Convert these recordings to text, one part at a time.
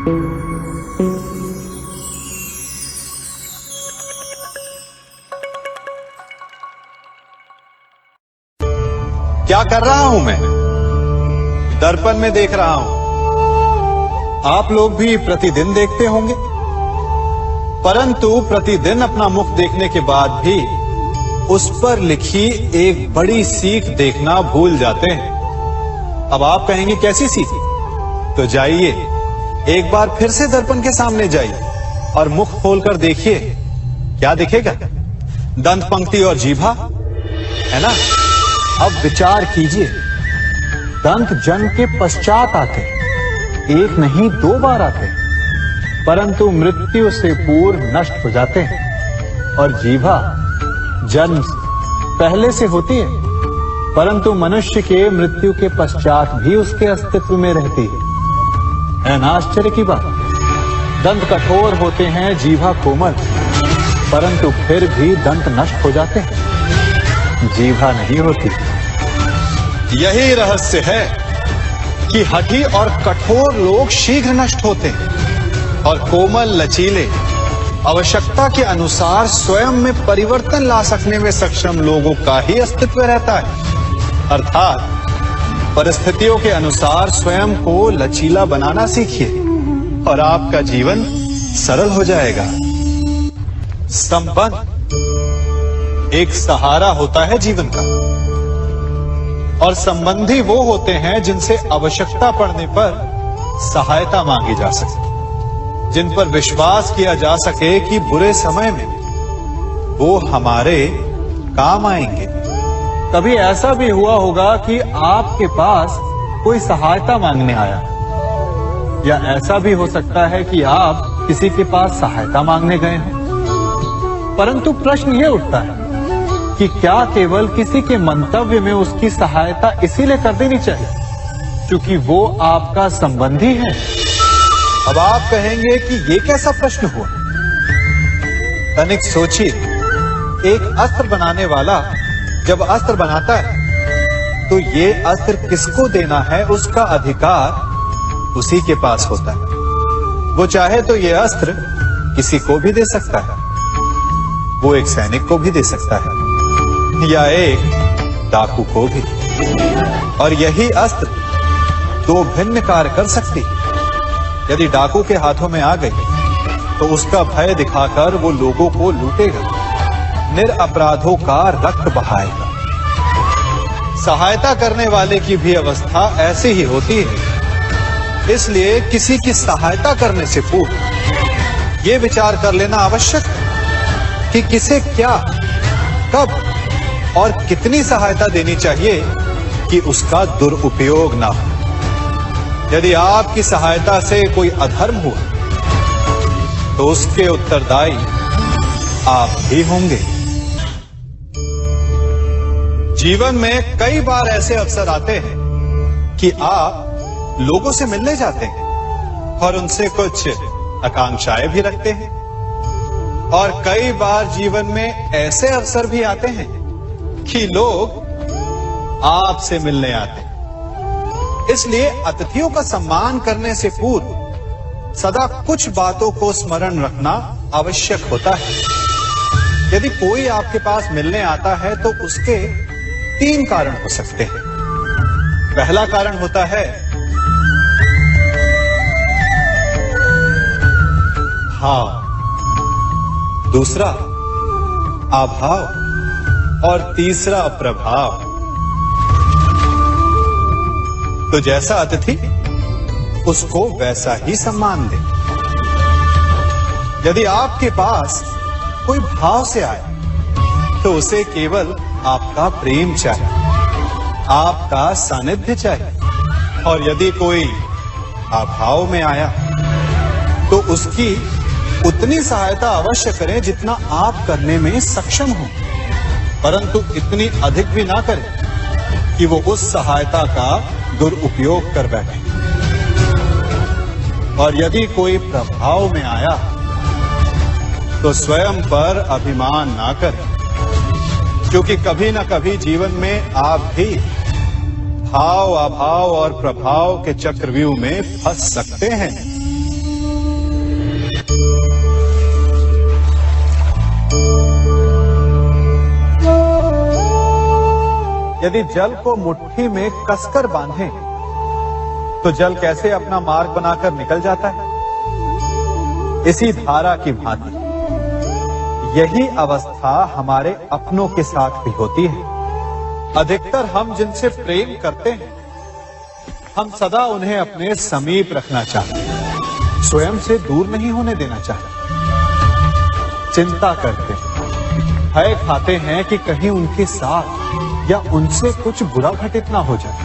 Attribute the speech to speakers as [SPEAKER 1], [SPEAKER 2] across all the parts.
[SPEAKER 1] क्या कर रहा हूं मैं? दर्पण में देख रहा हूं। आप लोग भी प्रतिदिन देखते होंगे, परंतु प्रतिदिन अपना मुख देखने के बाद भी उस पर लिखी एक बड़ी सीख देखना भूल जाते हैं। अब आप कहेंगे कैसी सीख? तो जाइए, एक बार फिर से दर्पण के सामने जाइए और मुख खोलकर देखिए, क्या दिखेगा? दंत पंक्ति और जीभा, है ना? अब विचार कीजिए, दंत जन्म के पश्चात आते, एक नहीं 2 बार आते, परंतु मृत्यु से पूर्व नष्ट हो जाते हैं। और जीभा जन्म पहले से होती है, परंतु मनुष्य के मृत्यु के पश्चात भी उसके अस्तित्व में रहती है ना आश्चर्य की बात? दंत कठोर होते हैं, जीभा कोमल, परंतु फिर भी दंत नष्ट हो जाते हैं, जीभा नहीं होती। यही रहस्य है कि हठी और कठोर लोग शीघ्र नष्ट होते हैं और कोमल लचीले आवश्यकता के अनुसार स्वयं में परिवर्तन ला सकने में सक्षम लोगों का ही अस्तित्व रहता है। अर्थात परिस्थितियों के अनुसार स्वयं को लचीला बनाना सीखिए और आपका जीवन सरल हो जाएगा। संबंध एक सहारा होता है जीवन का, और संबंधी वो होते हैं जिनसे आवश्यकता पड़ने पर सहायता मांगी जा सके, जिन पर विश्वास किया जा सके कि बुरे समय में वो हमारे काम आएंगे। कभी ऐसा भी हुआ होगा कि आपके पास कोई सहायता मांगने आया, या ऐसा भी हो सकता है कि आप किसी के पास सहायता मांगने गए हैं, परंतु प्रश्न ये उठता है कि क्या केवल किसी के मंतव्य में उसकी सहायता इसीलिए कर देनी चाहिए क्योंकि वो आपका संबंधी है? अब आप कहेंगे कि ये कैसा प्रश्न हुआ? तनिक सोचिए, एक अस्त्र बनाने वाला जब अस्त्र बनाता है तो ये अस्त्र किसको देना है उसका अधिकार उसी के पास होता है। वो चाहे तो ये अस्त्र किसी को भी दे सकता है, वो एक सैनिक को भी दे सकता है या एक डाकू को भी, और यही अस्त्र 2 भिन्न कार्य कर सकती है। यदि डाकू के हाथों में आ गई तो उसका भय दिखाकर वो लोगों को लूटेगा, निरपराधों का रक्त बहाएगा। सहायता करने वाले की भी अवस्था ऐसी ही होती है। इसलिए किसी की सहायता करने से पूर्व ये विचार कर लेना आवश्यक है कि किसे क्या, कब और कितनी सहायता देनी चाहिए कि उसका दुरुपयोग ना हो। यदि आपकी सहायता से कोई अधर्म हुआ तो उसके उत्तरदायी आप ही होंगे। जीवन में कई बार ऐसे अवसर आते हैं कि आप लोगों से मिलने जाते हैं और उनसे कुछ आकांक्षाएं भी रखते हैं, और कई बार जीवन में ऐसे अवसर भी आते हैं कि लोग आपसे मिलने आते हैं। इसलिए अतिथियों का सम्मान करने से पूर्व सदा कुछ बातों को स्मरण रखना आवश्यक होता है। यदि कोई आपके पास मिलने आता है तो उसके 3 कारण हो सकते हैं। पहला कारण होता है भाव, दूसरा अभाव और तीसरा प्रभाव। तो जैसा अतिथि उसको वैसा ही सम्मान दे। यदि आपके पास कोई भाव से आए तो उसे केवल आपका प्रेम चाहिए, आपका सानिध्य चाहिए, और यदि कोई अभाव में आया तो उसकी उतनी सहायता अवश्य करें जितना आप करने में सक्षम हो, परंतु इतनी अधिक भी ना करें कि वो उस सहायता का दुरुपयोग कर बैठे। और यदि कोई प्रभाव में आया तो स्वयं पर अभिमान ना करें, क्योंकि कभी ना कभी जीवन में आप भी भाव, अभाव और प्रभाव के चक्रव्यूह में फंस सकते हैं। यदि जल को मुट्ठी में कसकर बांधें तो जल कैसे अपना मार्ग बनाकर निकल जाता है? इसी धारा की भांति यही अवस्था हमारे अपनों के साथ भी होती है। अधिकतर हम जिनसे प्रेम करते हैं, हम सदा उन्हें अपने समीप रखना चाहते हैं, स्वयं से दूर नहीं होने देना चाहते। चिंता करते हैं, भय खाते हैं कि कहीं उनके साथ या उनसे कुछ बुरा घटित ना हो जाए,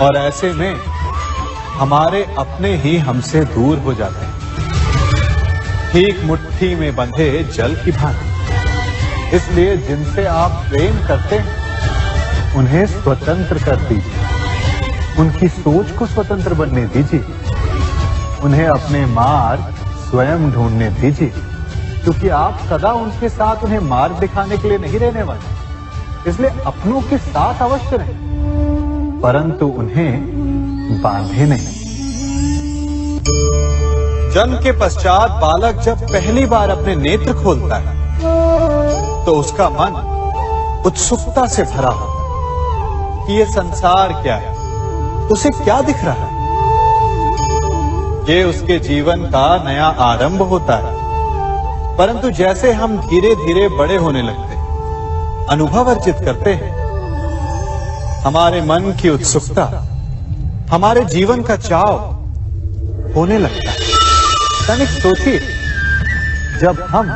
[SPEAKER 1] और ऐसे में हमारे अपने ही हमसे दूर हो जाते हैं, ठीक मुट्ठी में बंधे जल की भांति। इसलिए जिनसे आप प्रेम करते हैं उन्हें स्वतंत्र कर दीजिए, उनकी सोच को स्वतंत्र बनने दीजिए, उन्हें अपने मार्ग स्वयं ढूंढने दीजिए, क्योंकि आप सदा उनके साथ उन्हें मार्ग दिखाने के लिए नहीं रहने वाले। इसलिए अपनों के साथ अवश्य रहें, परंतु उन्हें बांधे नहीं। जन्म के पश्चात बालक जब पहली बार अपने नेत्र खोलता है तो उसका मन उत्सुकता से भरा होता है कि ये संसार क्या है, उसे क्या दिख रहा है। ये उसके जीवन का नया आरंभ होता है। परंतु जैसे हम धीरे धीरे बड़े होने लगते हैं, अनुभव अर्जित करते हैं, हमारे मन की उत्सुकता, हमारे जीवन का चाव होने लगता है। तनिक सोचिए, जब हम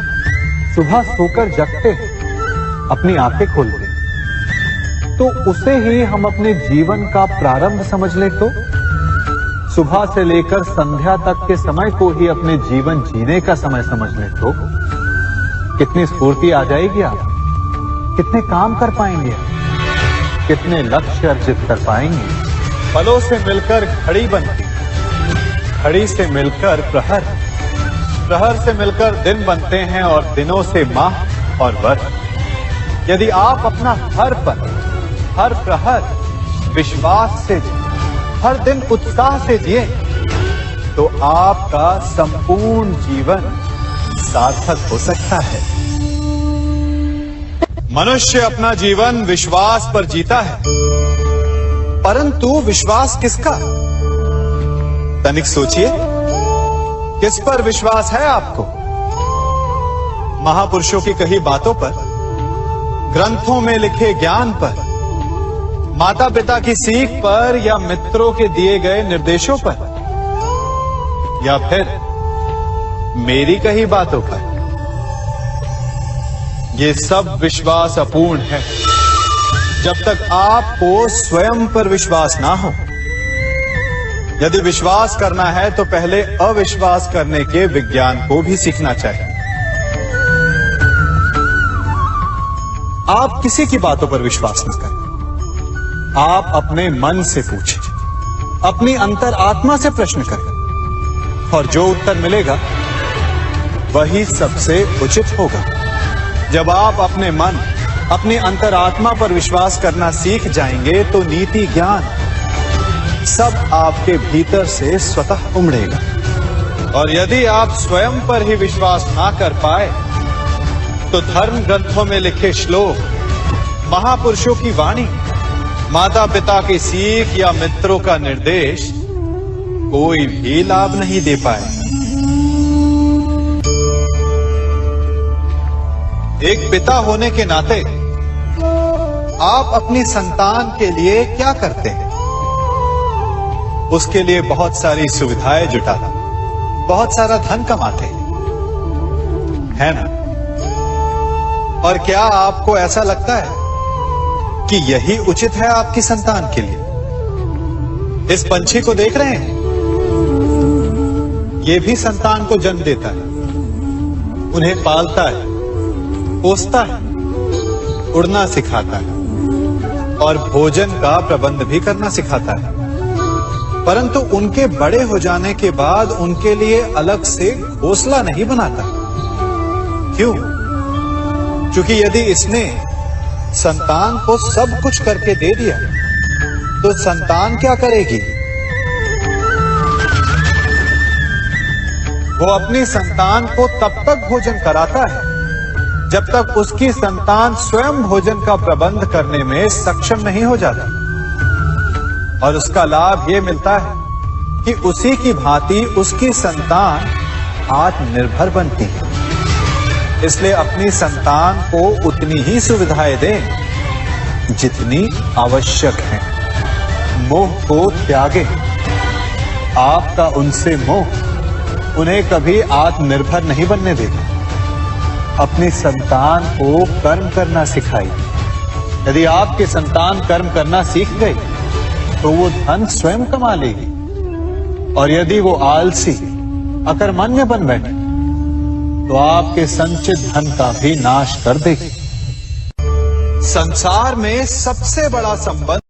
[SPEAKER 1] सुबह सोकर जगते हैं, अपनी आंखें खोलते हैं, तो उसे ही हम अपने जीवन का प्रारंभ समझ लें तो सुबह से लेकर संध्या तक के समय को ही अपने जीवन जीने का समय समझ लें तो कितनी स्फूर्ति आ जाएगी। आप कितने काम कर पाएंगे, कितने लक्ष्य अर्जित कर पाएंगे। फलों से मिलकर घड़ी बनती, घड़ी से मिलकर प्रहर, प्रहर से मिलकर दिन बनते हैं, और दिनों से माह और वर्ष। यदि आप अपना हर पल, हर प्रहर विश्वास से जिए, हर दिन उत्साह से जिए, तो आपका संपूर्ण जीवन सार्थक हो सकता है। मनुष्य अपना जीवन विश्वास पर जीता है, परंतु विश्वास किसका? तनिक सोचिए, किस पर विश्वास है आपको? महापुरुषों की कही बातों पर, ग्रंथों में लिखे ज्ञान पर, माता पिता की सीख पर, या मित्रों के दिए गए निर्देशों पर, या फिर मेरी कही बातों पर? ये सब विश्वास अपूर्ण है जब तक आपको स्वयं पर विश्वास ना हो। यदि विश्वास करना है तो पहले अविश्वास करने के विज्ञान को भी सीखना चाहिए। आप किसी की बातों पर विश्वास न करें, आप अपने मन से पूछें, अपनी अंतर आत्मा से प्रश्न करें, और जो उत्तर मिलेगा वही सबसे उचित होगा। जब आप अपने मन, अपनी अंतर आत्मा पर विश्वास करना सीख जाएंगे तो नीति ज्ञान सब आपके भीतर से स्वतः उमड़ेगा। और यदि आप स्वयं पर ही विश्वास ना कर पाए तो धर्म ग्रंथों में लिखे श्लोक, महापुरुषों की वाणी, माता पिता की सीख या मित्रों का निर्देश कोई भी लाभ नहीं दे पाए। एक पिता होने के नाते आप अपनी संतान के लिए क्या करते हैं? उसके लिए बहुत सारी सुविधाएं जुटाते, बहुत सारा धन कमाते हैं ना? और क्या आपको ऐसा लगता है कि यही उचित है आपकी संतान के लिए? इस पंछी को देख रहे हैं, ये भी संतान को जन्म देता है, उन्हें पालता है, पोसता है, उड़ना सिखाता है और भोजन का प्रबंध भी करना सिखाता है। परंतु उनके बड़े हो जाने के बाद उनके लिए अलग से घोंसला नहीं बनाता। क्यों? क्योंकि यदि इसने संतान को सब कुछ करके दे दिया तो संतान क्या करेगी? वो अपनी संतान को तब तक भोजन कराता है जब तक उसकी संतान स्वयं भोजन का प्रबंध करने में सक्षम नहीं हो जाता। और उसका लाभ ये मिलता है कि उसी की भांति उसकी संतान आत्मनिर्भर बनती है। इसलिए अपनी संतान को उतनी ही सुविधाएं दें जितनी आवश्यक है। मोह को त्यागें। आपका उनसे मोह उन्हें कभी आत्मनिर्भर नहीं बनने देगा। अपनी संतान को कर्म करना सिखाइए। यदि आपकी संतान कर्म करना सीख गई तो वो धन स्वयं कमा लेगी, और यदि वो आलसी अकर्मण्य बन बैठे तो आपके संचित धन का भी नाश कर देगी। संसार में सबसे बड़ा संबंध